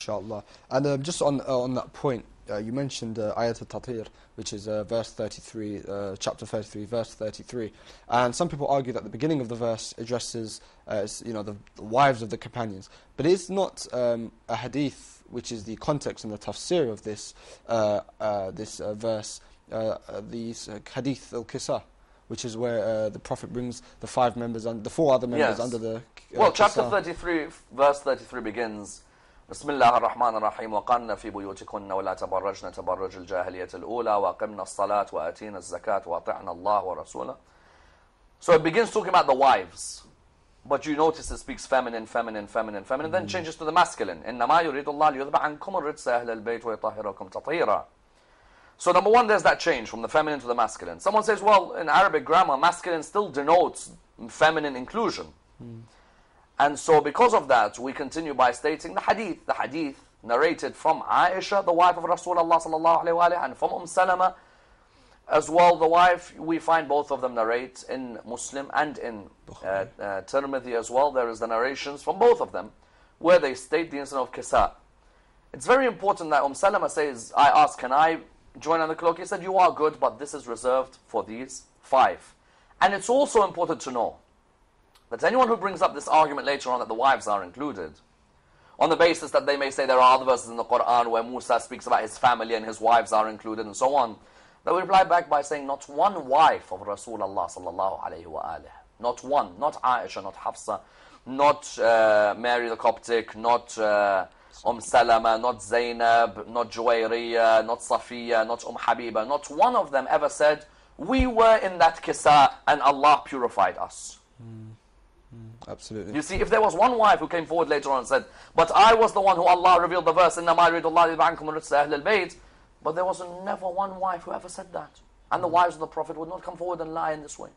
Inshallah. And just on that point, you mentioned Ayat al-Tatir, which is verse 33, chapter 33, verse 33. And some people argue that the beginning of the verse addresses, the wives of the companions. But it's not a hadith, which is the context and the tafsir of this verse, these hadith al-Kisa, which is where the Prophet brings the five members and the four other members under the chapter 33, verse 33 begins, بسم الله الرحمن الرحيم وقرن في بيوتكن ولا تبرجن تبرج الجاهلية الأولى وأقمنا الصلاة وآتينا الزكاة وأطعنا الله ورسوله. So it begins talking about the wives, but you notice it speaks feminine, then changes to the masculine. إنما يريد الله ليذهب عنكم الرجس أهل البيت ويطهركم تطهيرا. So number one, there's that change from the feminine to the masculine. Someone says, well, in Arabic grammar, masculine still denotes feminine inclusion. And so because of that, we continue by stating the hadith narrated from Aisha, the wife of Rasulullah sallallahu alayhi wa alihi, and from Salama as well, the wife. We find both of them narrate in Muslim and in Tirmidhi as well. There is the narrations from both of them where they state the incident of Kisa. It's very important that Salama says, I asked, can I join on the cloak? He said, you are good, but this is reserved for these five. And it's also important to know that anyone who brings up this argument later on that the wives are included, on the basis that they may say there are other verses in the Quran where Musa speaks about his family and his wives are included and so on, they will reply back by saying not one wife of Rasulullah sallallahu alayhi wa alihi, not one, not Aisha, not Hafsa, not Mary the Coptic, not Salama, not Zainab, not Juwayriya, not Safiya, not Habiba, not one of them ever said, we were in that Kisa and Allah purified us. Absolutely. You see, if there was one wife who came forward later on and said, but I was the one who Allah revealed the verse, إِنَّمَا يُرِيدُ اللَّهُ لِيُذْهِبَ عَنكُمُ الرِّجْسَ أَهْلَ الْبَيْتِ, but there was never one wife who ever said that. And the wives of the Prophet would not come forward and lie in this way.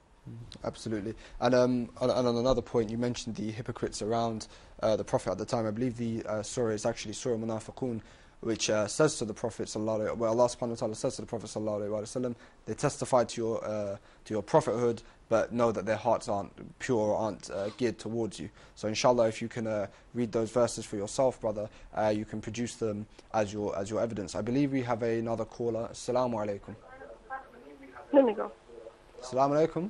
Absolutely. And on another point, you mentioned the hypocrites around the Prophet at the time. I believe the surah is actually Surah Munafiqun, which says to the Prophet sallallahu well, Allah subhanahu wa ta'ala says to the Prophet sallallahu alaihi wasallam, they testify to your prophethood, but know that their hearts aren't pure or aren't geared towards you. So inshallah, if you can read those verses for yourself, brother, you can produce them as your evidence. I believe we have another caller. Assalamu alaikum. Let me go. Assalamu alaikum.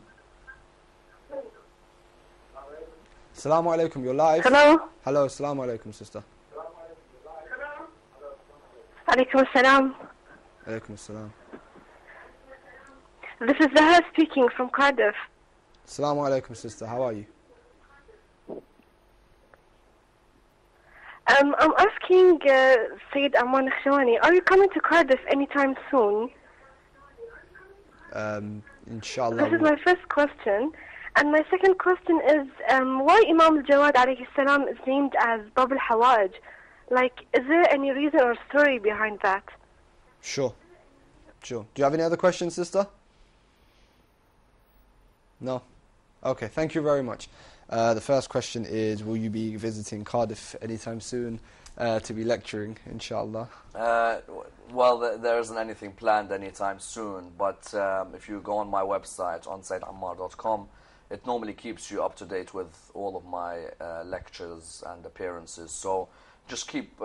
Assalamu alaikum, you're live. Hello. Hello, assalamu alaikum, sister. Alaikum assalam. Alaikum assalam. This is Zahra speaking from Cardiff. Assalamu alaikum, sister. How are you? I'm asking Sayyid Ammar Nakshawani, are you coming to Cardiff anytime soon? Inshallah. This is my first question. And my second question is, why Imam al-Jawad alayhi salam is named as Bab al-Hawaj? Like, is there any reason or story behind that? Sure. Do you have any other questions, sister? No? Okay, thank you very much. The first question is, will you be visiting Cardiff anytime soon to be lecturing, inshallah? Well, there isn't anything planned anytime soon, but if you go on my website, on sayyidAmmar.com, it normally keeps you up to date with all of my lectures and appearances. So just keep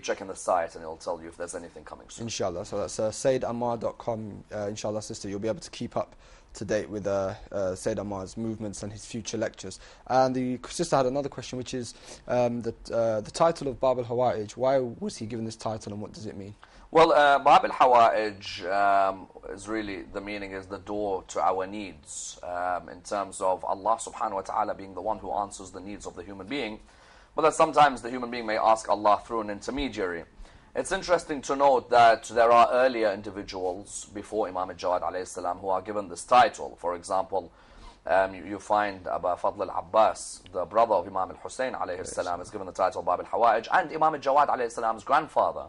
checking the site and it'll tell you if there's anything coming soon. Inshallah. So that's sayyidAmmar.com. Inshallah, sister, you'll be able to keep up to date with Sayyid Ammar's movements and his future lectures. And the sister had another question, which is the title of Bab al-Hawa'ij. Why was he given this title and what does it mean? Well, Bab al-Hawa'ij is really, the meaning is the door to our needs, in terms of Allah subhanahu wa ta'ala being the one who answers the needs of the human being, but that sometimes the human being may ask Allah through an intermediary. It's interesting to note that there are earlier individuals before Imam al-Jawad alayhi salam who are given this title. For example, you find Abu Fadl al-Abbas, the brother of Imam al-Hussein alayhi salam, is given the title Bab al-Hawa'ij, and Imam al-Jawad alayhi salam's grandfather,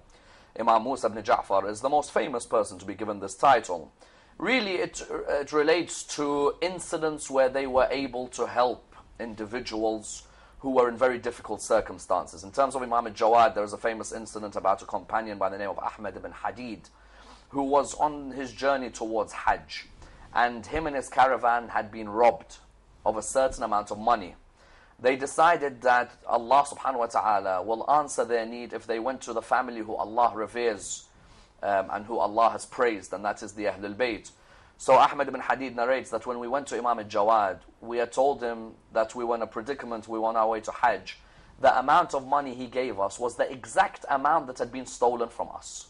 Imam Musa ibn Ja'far, is the most famous person to be given this title. Really, it relates to incidents where they were able to help individuals who were in very difficult circumstances. In terms of Imam al-Jawad, there is a famous incident about a companion by the name of Ahmad ibn Hadid, who was on his journey towards Hajj, and him and his caravan had been robbed of a certain amount of money. they decided that Allah subhanahu wa ta'ala will answer their need if they went to the family who Allah reveres and who Allah has praised, and that is the Ahlul Bayt. So Ahmad ibn Hadid narrates that when we went to Imam al-Jawad, we had told him that we were in a predicament, we were on our way to Hajj. The amount of money he gave us was the exact amount that had been stolen from us.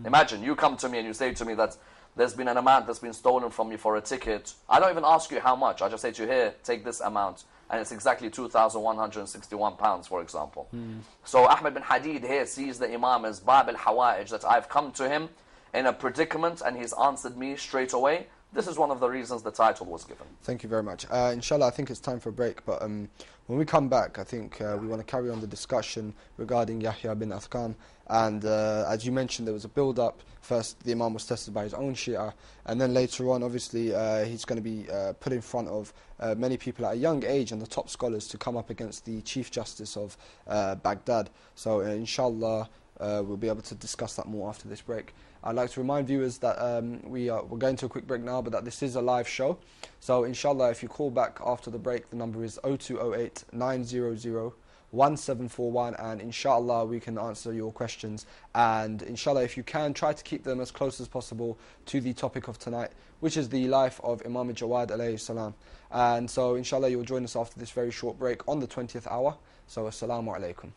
Imagine, you come to me and you say to me that there's been an amount that's been stolen from you for a ticket. I don't even ask you how much. I just say to you, here, take this amount. And it's exactly £2,161, for example. So Ahmad bin Hadid here sees the Imam as Bab al-Hawa'ij, that I've come to him in a predicament and he's answered me straight away. This is one of the reasons the title was given. Thank you very much. Inshallah, I think it's time for a break, but when we come back, I think we want to carry on the discussion regarding Yahya bin Athqam. And as you mentioned, there was a build-up. First, the Imam was tested by his own Shia, and then later on, obviously, he's going to be put in front of many people at a young age and the top scholars to come up against the Chief Justice of Baghdad. So, inshallah, we'll be able to discuss that more after this break. I'd like to remind viewers that we're going to a quick break now, but that this is a live show. So, inshallah, if you call back after the break, the number is 0208 900 1741, and inshallah we can answer your questions. And inshallah, if you can, try to keep them as close as possible to the topic of tonight, which is the life of Imam al-Jawad alayhi salam. And so inshallah you'll join us after this very short break on the 20th hour. So assalamu alaikum.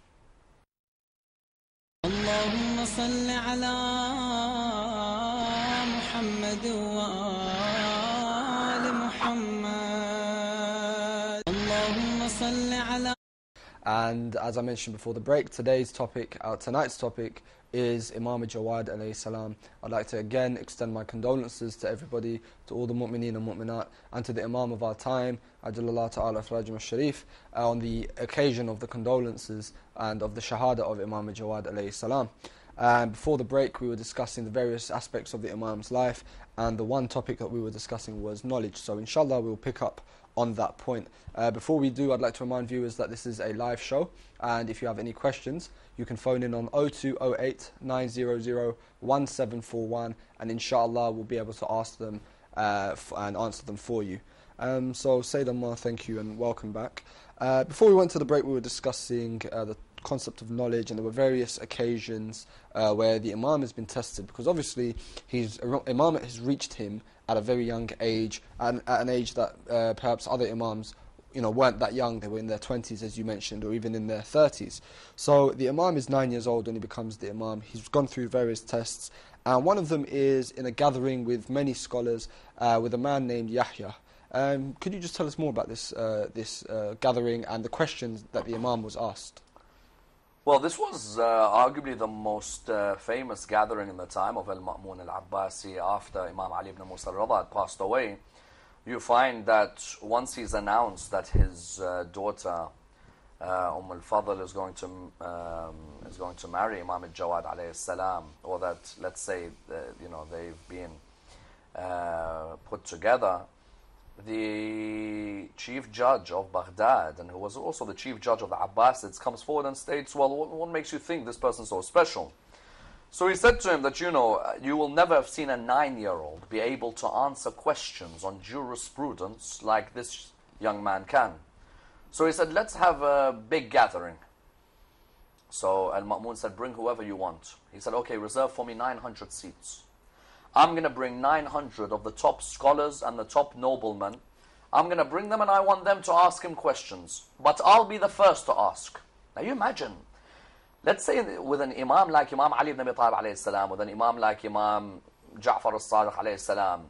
اللهم صل على محمد وآل محمد اللهم صل على. And as I mentioned before the break, tonight's topic is Imam al-Jawad alayhi salam. I'd like to again extend my condolences to everybody, to all the mu'mineen and mu'minat, and to the Imam of our time, Ajalallah ta'ala Farajim al-Sharif, on the occasion of the condolences and of the shahada of Imam al-Jawad alayhi salam. Before the break, we were discussing the various aspects of the Imam's life, and the one topic that we were discussing was knowledge. So inshallah we'll pick up on that point. Before we do, I'd like to remind viewers that this is a live show, and if you have any questions, you can phone in on 0208 900 1741, and inshallah we'll be able to ask them and answer them for you. So Sayyid Ammar, thank you and welcome back. Before we went to the break, we were discussing the concept of knowledge, and there were various occasions where the Imam has been tested, because obviously Imam has reached him at a very young age, and at an age that perhaps other Imams weren't that young. They were in their 20s, as you mentioned, or even in their 30s. So the Imam is 9 years old when he becomes the Imam. He's gone through various tests, and one of them is in a gathering with many scholars with a man named Yahya. Could you just tell us more about this gathering and the questions that the Imam was asked? Well, this was arguably the most famous gathering in the time of al-Ma'mun al-Abbasi after Imam Ali ibn Musa al-Rada had passed away. You find that once he's announced that his daughter al-Fadl is going to marry Imam al-Jawad alayhi salam, or that, let's say, they've been put together, the chief judge of Baghdad, and who was also the chief judge of the Abbasids, comes forward and states, well, what makes you think this person's so special? So he said to him that, you will never have seen a 9-year-old be able to answer questions on jurisprudence like this young man can. So he said, let's have a big gathering. So Al-Ma'mun said, bring whoever you want. He said, okay, reserve for me 900 seats. I'm going to bring 900 of the top scholars and the top noblemen. I'm going to bring them, and I want them to ask him questions. But I'll be the first to ask. Now you imagine, let's say with an Imam like Imam Ali ibn Abi Talib alayhi salam, with an Imam like Imam Ja'far al-Sadiq alayhi salam,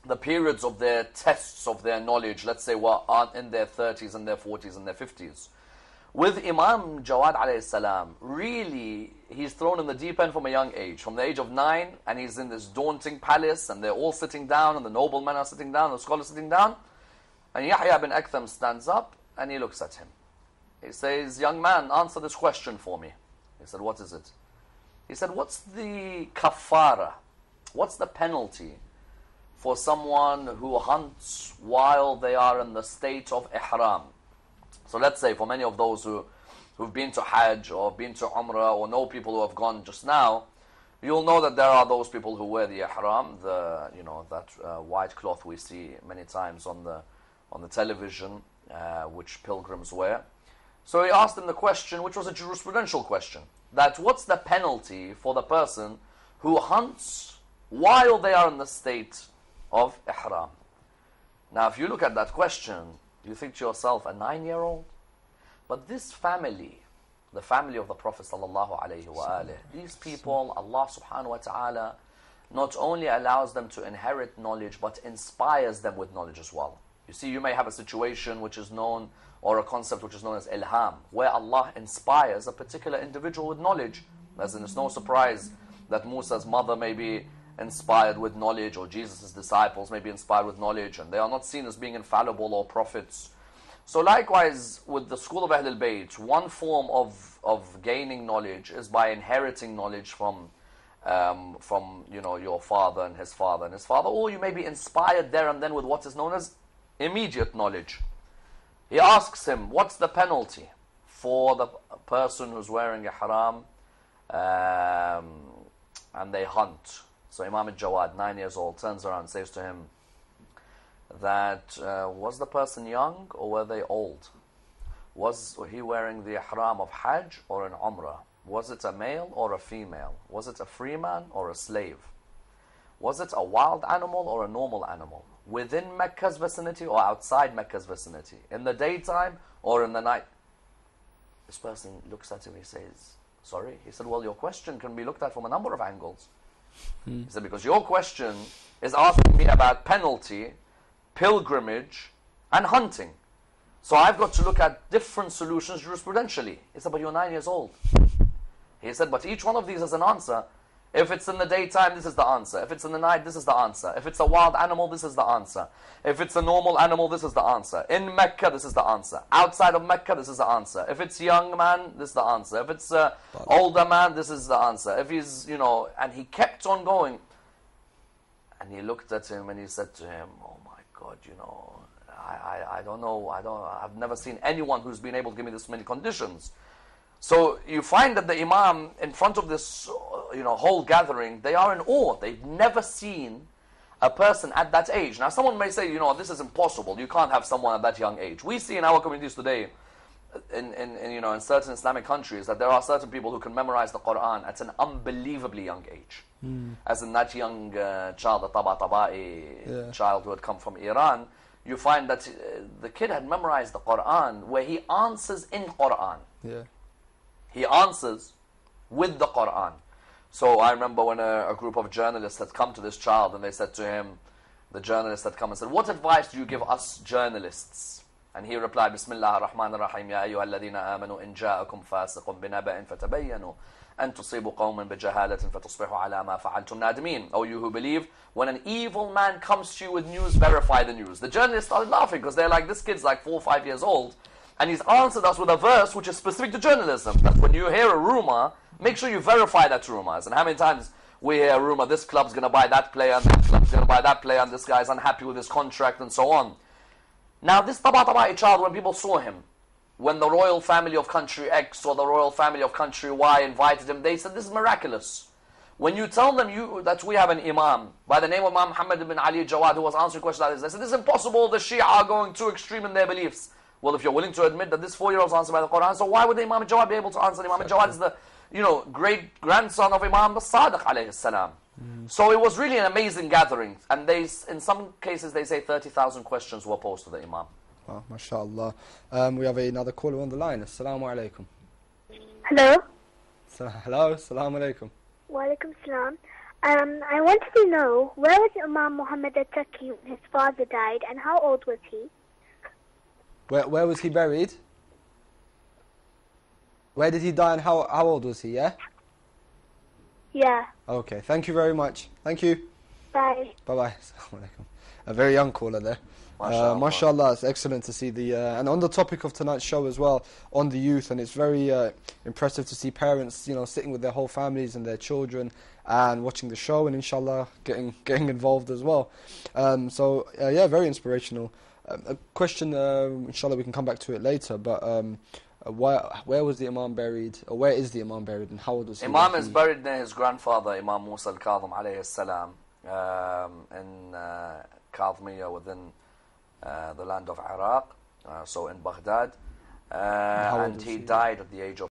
the periods of their tests of their knowledge, let's say, were in their 30s and their 40s and their 50s. With Imam Jawad alayhi salam, really, he's thrown in the deep end from a young age, from the age of 9, and he's in this daunting palace, and they're all sitting down, and the noblemen are sitting down, the scholars sitting down, and Yahya bin Aktham stands up, and he looks at him. He says, young man, answer this question for me. He said, what is it? He said, what's the kafara? What's the penalty for someone who hunts while they are in the state of ihram? So let's say for many of those who've been to Hajj or been to Umrah or know people who have gone just now, you'll know that there are those people who wear the ihram, that white cloth we see many times on the television, which pilgrims wear. So he asked him the question, which was a jurisprudential question, that what's the penalty for the person who hunts while they are in the state of ihram? Now, if you look at that question, you think to yourself, a 9-year-old? But this family, the family of the Prophet ﷺ, these people, Allah subhanahu wa ta'ala not only allows them to inherit knowledge, but inspires them with knowledge as well. You see, you may have a situation which is known, or a concept which is known as ilham, where Allah inspires a particular individual with knowledge. As in, it's no surprise that Musa's mother may be inspired with knowledge, or Jesus' disciples may be inspired with knowledge, and they are not seen as being infallible or prophets. So likewise, with the school of Ahlul Bayt, one form of gaining knowledge is by inheriting knowledge from your father and his father and his father, or you may be inspired there and then with what is known as immediate knowledge. He asks him, what's the penalty for the person who's wearing ihram and they hunt? So Imam al-Jawad, 9 years old, turns around and says to him that, was the person young or were they old? Was he wearing the ihram of Hajj or an Umrah? Was it a male or a female? Was it a free man or a slave? Was it a wild animal or a normal animal? Within Mecca's vicinity or outside Mecca's vicinity? In the daytime or in the night? This person looks at him, he says, sorry? He said, well, your question can be looked at from a number of angles. He said, because your question is asking me about penalty, pilgrimage, and hunting. So I've got to look at different solutions jurisprudentially. He said, but you're 9 years old. He said, but each one of these has an answer. If it's in the daytime, this is the answer. If it's in the night, this is the answer. If it's a wild animal, this is the answer. If it's a normal animal, this is the answer. In Mecca, this is the answer. Outside of Mecca, this is the answer. If it's young man, this is the answer. If it's older man, this is the answer. If he's, and he kept on going. And he looked at him and he said to him, oh my God, I don't know. I've never seen anyone who's been able to give me this many conditions. So you find that the Imam, in front of this whole gathering, they are in awe. They've never seen a person at that age. Now someone may say, this is impossible. You can't have someone at that young age. We see in our communities today, in certain Islamic countries, that there are certain people who can memorize the Quran at an unbelievably young age. As in that young child, the Taba'i child who had come from Iran, you find that the kid had memorized the Quran, where he answers in Quran. Yeah. He answers with the Quran. So I remember when a group of journalists had come to this child and they said to him, the journalists had come and said, what advice do you give us journalists? And he replied, Bismillah ar-Rahman ar-Rahim, Ya ayyuha alladhina amanu in ja'akum fasiqun binaba'in fatabayyanu an tusibu qawman bijahalatin fatusbihu ala ma fa'altum nadimin. O you who believe, when an evil man comes to you with news, verify the news. The journalists started laughing because they're like, this kid's like 4 or 5 years old. And he's answered us with a verse which is specific to journalism. That when you hear a rumor, make sure you verify that rumor. And how many times we hear a rumor, this club's going to buy that player, and that club's going to buy that player, and this guy's unhappy with his contract, and so on. Now this Taba'i child, when people saw him, when the royal family of country X or the royal family of country Y invited him, they said, this is miraculous. When you tell them that we have an imam, by the name of Imam Muhammad ibn Ali Jawad, who was answering questions like this, they said, this is impossible, the Shia are going too extreme in their beliefs. Well, if you're willing to admit that this 4-year-old's answered by the Quran, so why would the Imam al-Jawad be able to answer? Imam al-Jawad is the great-grandson of Imam al-Sadiq alayhi salam. So it was really an amazing gathering. And in some cases, they say 30,000 questions were posed to the Imam. Wow, mashallah. We have another caller on the line. Assalamu alaikum. Hello. Hello, assalamu alaikum. Wa alaikum salam. I wanted to know, where was Imam Muhammad al-TAQI when his father died, and how old was he? Where was he buried? Where did he die and how old was he, yeah? Yeah. Okay, thank you very much. Thank you. Bye. Bye-bye. Assalamu alaikum. A very young caller there. Mashallah, it's excellent to see and on the topic of tonight's show as well, on the youth, and it's very impressive to see parents, sitting with their whole families and their children and watching the show, and inshallah getting involved as well. Yeah, very inspirational. A question, inshallah we can come back to it later, but where was the Imam buried, or where is the Imam buried, and how old was he? Imam is buried near his grandfather, Imam Musa al-Kadhim alayhi salam, in Kadhmiya, within the land of Iraq. so in Baghdad, old and was he he? died at the age of